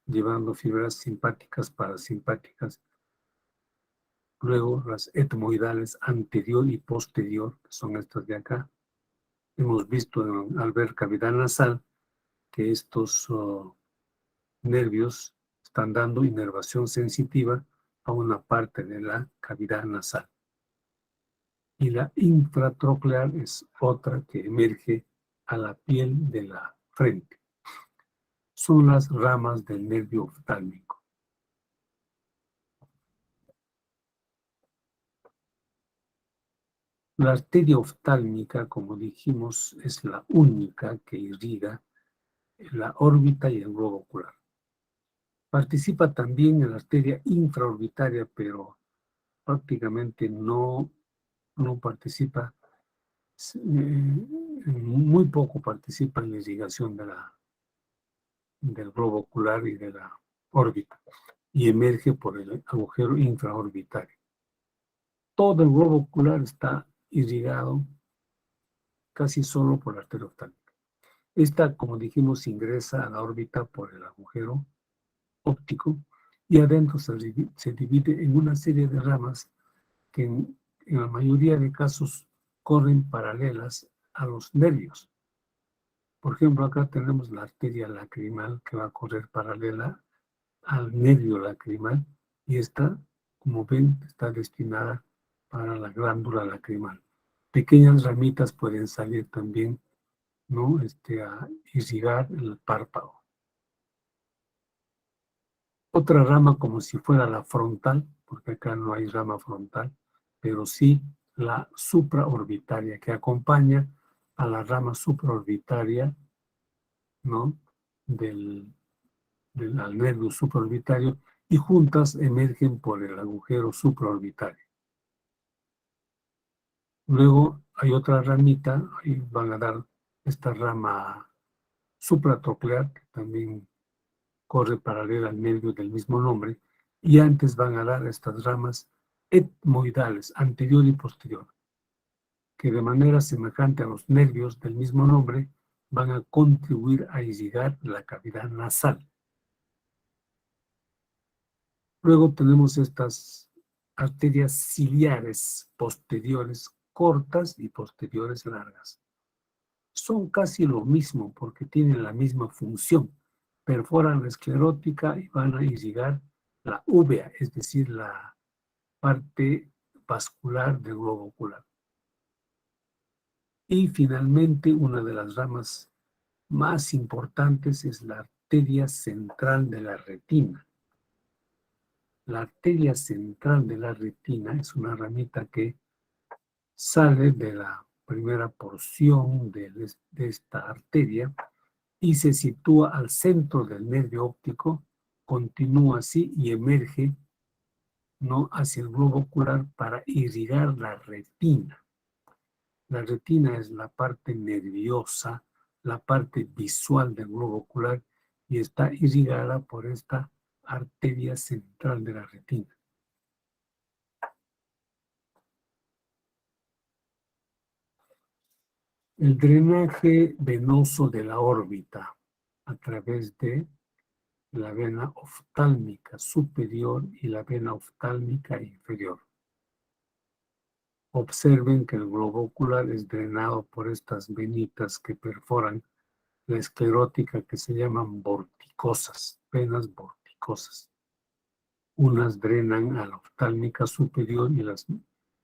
llevando fibras simpáticas, parasimpáticas. Luego las etmoidales anterior y posterior, que son estas de acá. Hemos visto al ver cavidad nasal que estos nervios están dando inervación sensitiva a una parte de la cavidad nasal. Y la infratroclear es otra que emerge a la piel de la frente. Son las ramas del nervio oftálmico. La arteria oftálmica, como dijimos, es la única que irriga la órbita y el globo ocular. Participa también en la arteria infraorbitaria, pero prácticamente no participa, muy poco participa en la irrigación del globo ocular y de la órbita, y emerge por el agujero infraorbitario. Todo el globo ocular está irrigado casi solo por la arteria oftálmica. Esta, como dijimos, ingresa a la órbita por el agujero óptico y adentro se divide en una serie de ramas que en la mayoría de casos corren paralelas a los nervios. Por ejemplo, acá tenemos la arteria lacrimal que va a correr paralela al nervio lacrimal y esta, como ven, está destinada para la glándula lacrimal. Pequeñas ramitas pueden salir también, ¿no? A irrigar el párpado. Otra rama como si fuera la frontal, porque acá no hay rama frontal, pero sí la supraorbitaria que acompaña a la rama supraorbitaria, ¿no? Al nervio supraorbitario y juntas emergen por el agujero supraorbitario. Luego hay otra ramita, y van a dar esta rama supratroclear que también corre paralela al nervio del mismo nombre, y antes van a dar estas ramas etmoidales, anterior y posterior, que de manera semejante a los nervios del mismo nombre van a contribuir a irrigar la cavidad nasal. Luego tenemos estas arterias ciliares posteriores cortas y posteriores largas. Son casi lo mismo porque tienen la misma función. Perforan la esclerótica y van a irrigar la úvea, es decir, la parte vascular del globo ocular. Y finalmente, una de las ramas más importantes es la arteria central de la retina. La arteria central de la retina es una ramita que sale de la primera porción de esta arteria y se sitúa al centro del nervio óptico, continúa así y emerge, ¿no?, hacia el globo ocular para irrigar la retina. La retina es la parte nerviosa, la parte visual del globo ocular y está irrigada por esta arteria central de la retina. El drenaje venoso de la órbita a través de la vena oftálmica superior y la vena oftálmica inferior. Observen que el globo ocular es drenado por estas venitas que perforan la esclerótica que se llaman vorticosas, venas vorticosas. Unas drenan a la oftálmica superior y las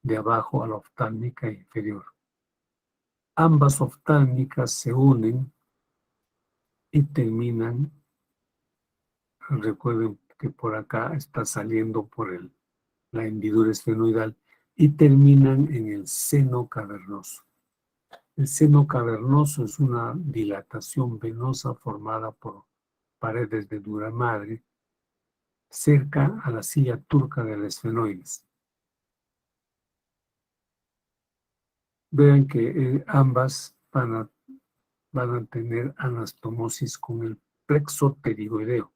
de abajo a la oftálmica inferior. Ambas oftálmicas se unen y terminan, recuerden que por acá está saliendo por la hendidura esfenoidal y terminan en el seno cavernoso. El seno cavernoso es una dilatación venosa formada por paredes de dura madre cerca a la silla turca del esfenoides. Vean que ambas van a tener anastomosis con el plexo pterigoideo.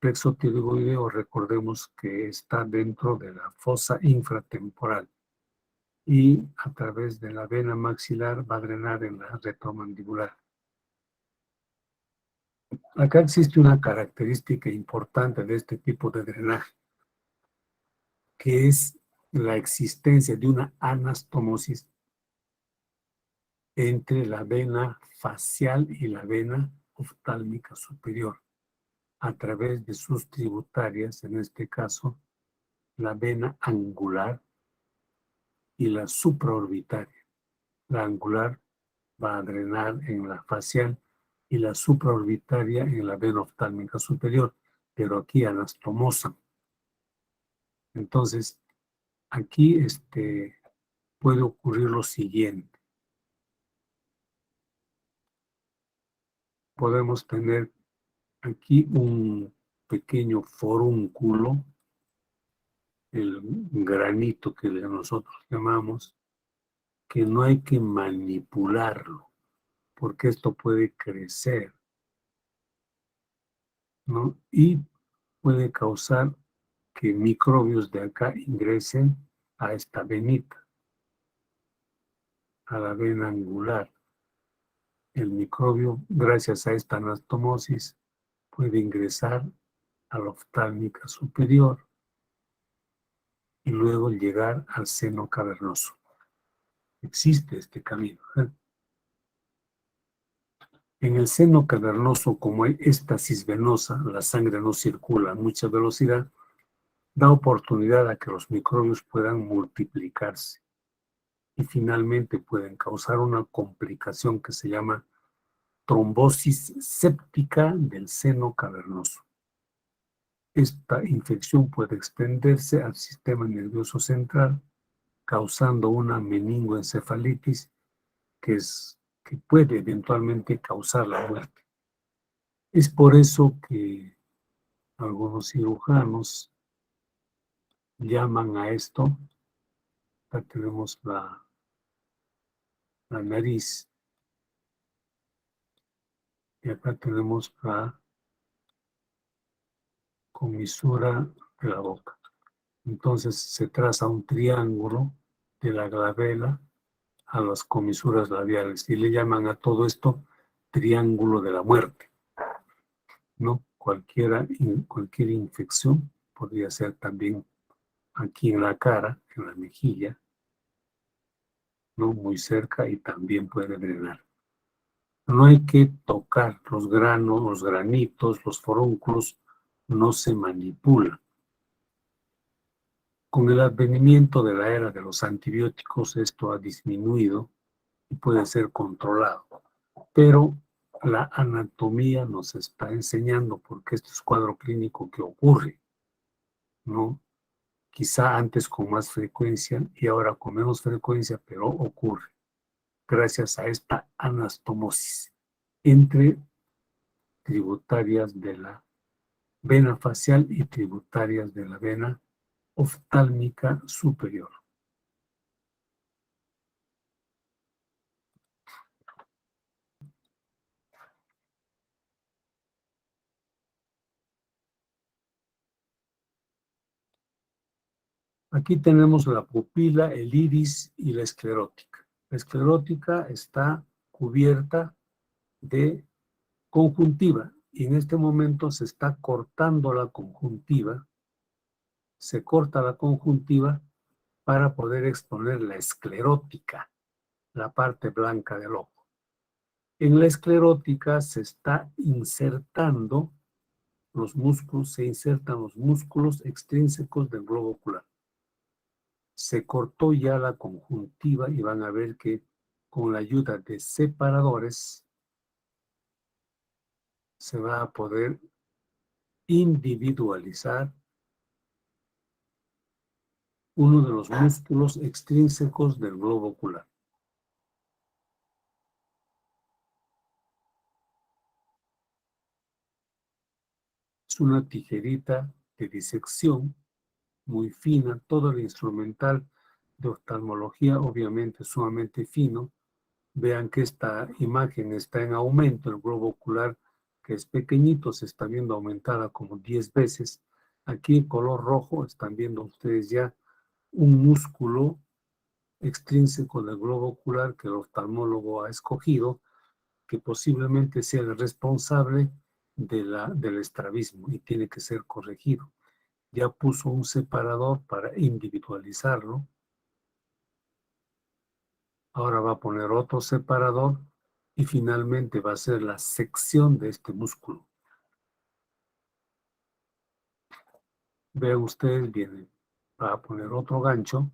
Plexo pterigoideo, recordemos que está dentro de la fosa infratemporal y a través de la vena maxilar va a drenar en la retromandibular. Acá existe una característica importante de este tipo de drenaje, que es la existencia de una anastomosis entre la vena facial y la vena oftálmica superior, a través de sus tributarias, en este caso, la vena angular y la supraorbitaria. La angular va a drenar en la facial y la supraorbitaria en la vena oftálmica superior, pero aquí anastomosa. Entonces, aquí puede ocurrir lo siguiente. Podemos tener aquí un pequeño forúnculo, el granito que nosotros llamamos, que no hay que manipularlo, porque esto puede crecer, ¿no? Y puede causar que microbios de acá ingresen a esta venita, a la vena angular. El microbio, gracias a esta anastomosis, puede ingresar a la oftálmica superior y luego llegar al seno cavernoso. Existe este camino. En el seno cavernoso, como hay éstasis venosa, la sangre no circula a mucha velocidad, da oportunidad a que los microbios puedan multiplicarse y finalmente pueden causar una complicación que se llama trombosis séptica del seno cavernoso. Esta infección puede extenderse al sistema nervioso central, causando una meningoencefalitis que puede eventualmente causar la muerte. Es por eso que algunos cirujanos llaman a esto, acá tenemos la nariz y acá tenemos la comisura de la boca. Entonces se traza un triángulo de la glabela a las comisuras labiales y le llaman a todo esto triángulo de la muerte, ¿no? Cualquier infección podría ser también aquí en la cara, en la mejilla, ¿no? Muy cerca y también puede drenar. No hay que tocar los granos, los granitos, los forúnculos, no se manipula. Con el advenimiento de la era de los antibióticos, esto ha disminuido y puede ser controlado. Pero la anatomía nos está enseñando, porque este es cuadro clínico que ocurre, ¿no? Quizá antes con más frecuencia y ahora con menos frecuencia, pero ocurre gracias a esta anastomosis entre tributarias de la vena facial y tributarias de la vena oftálmica superior. Aquí tenemos la pupila, el iris y la esclerótica. La esclerótica está cubierta de conjuntiva y en este momento se está cortando la conjuntiva, se corta la conjuntiva para poder exponer la esclerótica, la parte blanca del ojo. En la esclerótica se está insertando los músculos, se insertan los músculos extrínsecos del globo ocular. Se cortó ya la conjuntiva y van a ver que con la ayuda de separadores se va a poder individualizar uno de los músculos extrínsecos del globo ocular. Es una tijerita de disección muy fina, todo el instrumental de oftalmología obviamente sumamente fino. Vean que esta imagen está en aumento, el globo ocular que es pequeñito se está viendo aumentada como 10 veces. Aquí en color rojo están viendo ustedes ya un músculo extrínseco del globo ocular que el oftalmólogo ha escogido, que posiblemente sea el responsable del estrabismo y tiene que ser corregido. Ya puso un separador para individualizarlo. Ahora va a poner otro separador y finalmente va a ser la sección de este músculo. Vean ustedes, viene, va a poner otro gancho.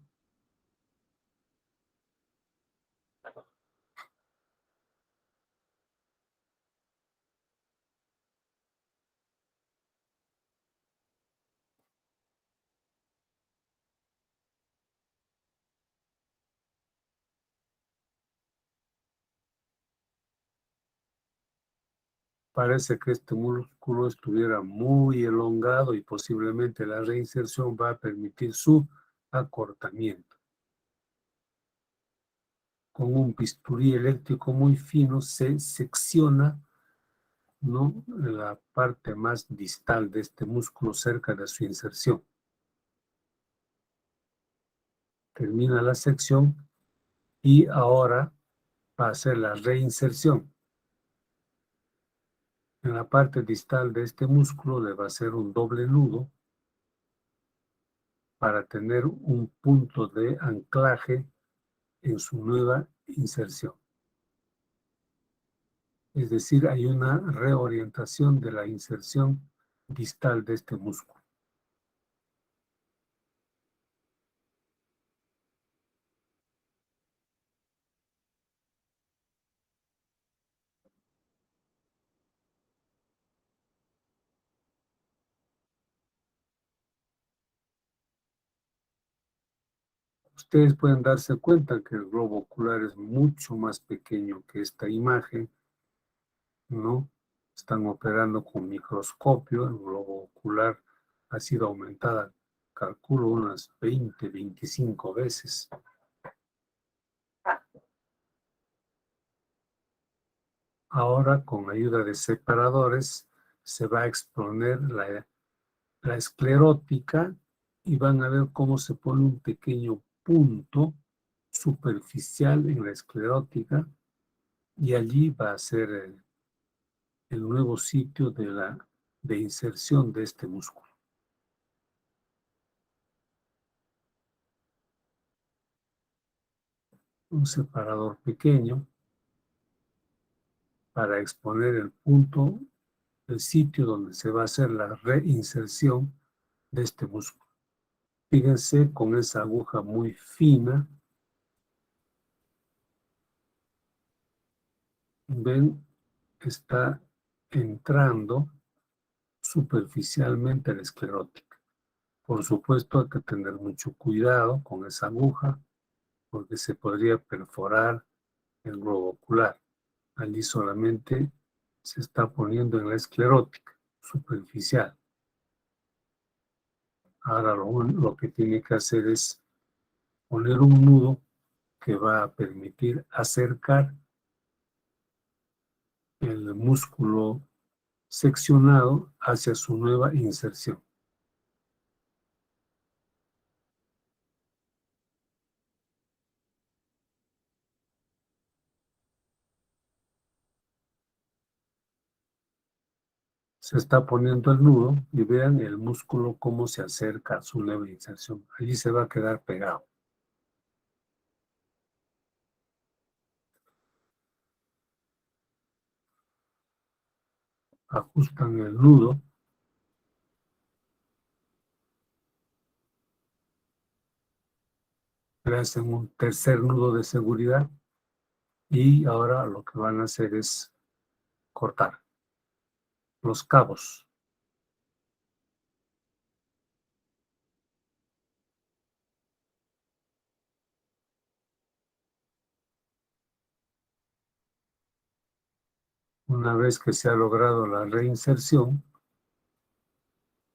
Parece que este músculo estuviera muy elongado y posiblemente la reinserción va a permitir su acortamiento. Con un bisturí eléctrico muy fino se secciona, ¿no?, la parte más distal de este músculo cerca de su inserción. Termina la sección y ahora va a hacer la reinserción. En la parte distal de este músculo le va a hacer un doble nudo para tener un punto de anclaje en su nueva inserción. Es decir, hay una reorientación de la inserción distal de este músculo. Ustedes pueden darse cuenta que el globo ocular es mucho más pequeño que esta imagen, ¿no? Están operando con microscopio, el globo ocular ha sido aumentada, calculo, unas 20, 25 veces. Ahora, con ayuda de separadores, se va a exponer la esclerótica y van a ver cómo se pone un pequeño punto superficial en la esclerótica y allí va a ser el nuevo sitio de inserción de este músculo. Un separador pequeño para exponer el punto, el sitio donde se va a hacer la reinserción de este músculo. Fíjense con esa aguja muy fina. Ven, está entrando superficialmente la esclerótica. Por supuesto, hay que tener mucho cuidado con esa aguja porque se podría perforar el globo ocular. Allí solamente se está poniendo en la esclerótica superficial. Ahora lo que tiene que hacer es poner un nudo que va a permitir acercar el músculo seccionado hacia su nueva inserción. Se está poniendo el nudo y vean el músculo cómo se acerca a su nueva inserción. Allí se va a quedar pegado. Ajustan el nudo. Le hacen un tercer nudo de seguridad y ahora lo que van a hacer es cortar los cabos. Una vez que se ha logrado la reinserción,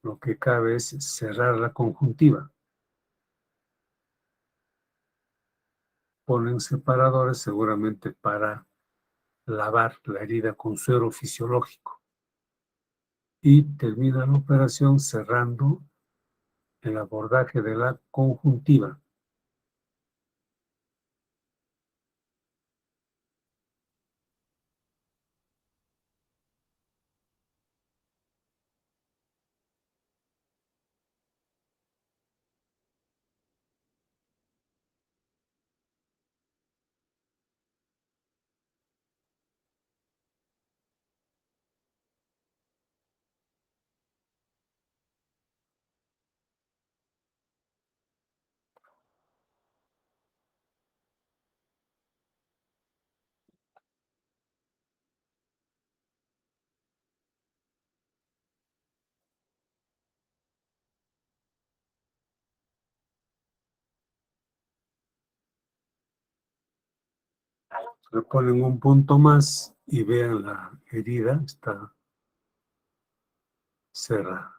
lo que cabe es cerrar la conjuntiva. Ponen separadores seguramente para lavar la herida con suero fisiológico. Y termina la operación cerrando el abordaje de la conjuntiva. Le ponen un punto más y vean la herida está cerrada.